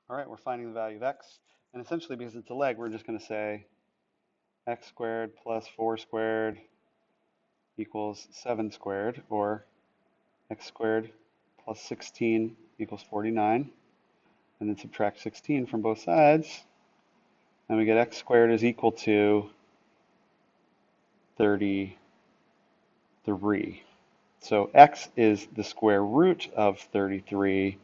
All right, we're finding the value of x. And essentially, because it's a leg, we're just going to say x squared plus 4 squared equals 7 squared, or x squared plus 16 equals 49. And then subtract 16 from both sides. And we get x squared is equal to 33. So x is the square root of 33.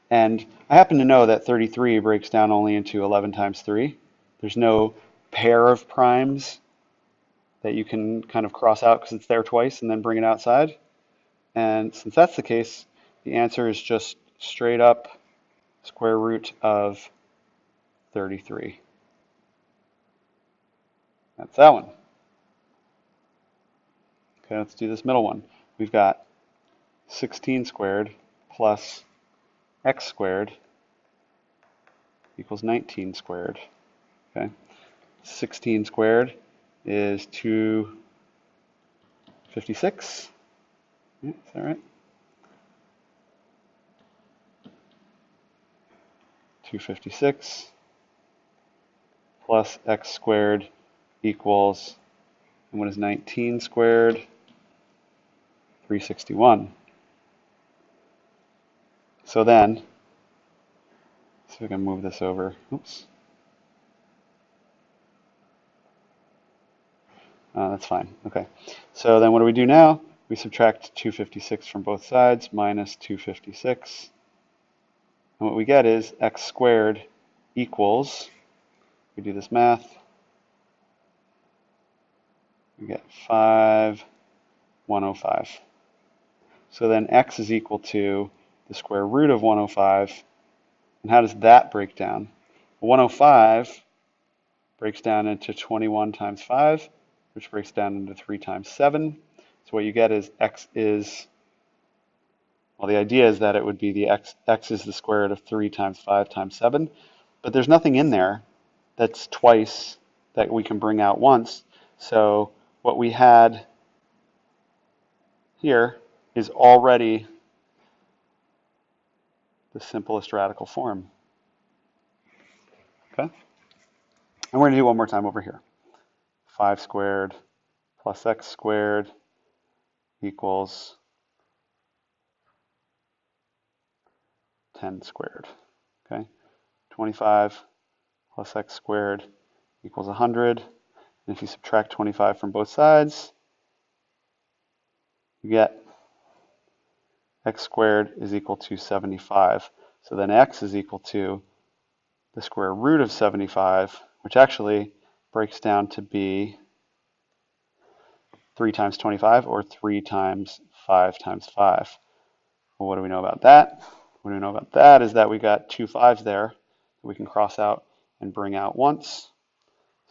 And I happen to know that 33 breaks down only into 11 times 3. There's no pair of primes that you can kind of cross out because it's there twice and then bring it outside. And since that's the case, the answer is just straight up square root of 33. That's that one. Okay, let's do this middle one. We've got 16 squared plus x squared equals 19 squared. Okay, 16 squared is 256. Yeah, is that right? 256 plus x squared equals, and what is 19 squared? 361. So then, see if I can move this over. Oops. That's fine. Okay. So then what do we do now? We subtract 256 from both sides, minus 256. And what we get is x squared equals, we do this math, we get 5,105. So then x is equal to the square root of 105. And how does that break down? 105 breaks down into 21 times 5, which breaks down into 3 times 7. So what you get is x is, well, the idea is that it would be the x is the square root of 3 times 5 times 7. But there's nothing in there that's twice that we can bring out once. So what we had here is already the simplest radical form. Okay? And we're going to do one more time over here. 5 squared plus x squared equals 10 squared. Okay? 25 plus x squared equals 100. And if you subtract 25 from both sides, you get x squared is equal to 75. So then x is equal to the square root of 75, which actually breaks down to be 3 times 25, or 3 times 5 times 5. Well, what do we know about that? What we know about that is that we got 2 5s there that we can cross out and bring out once.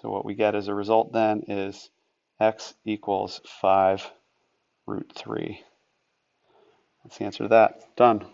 So what we get as a result then is x equals 5 root 3. That's the answer to that. Done.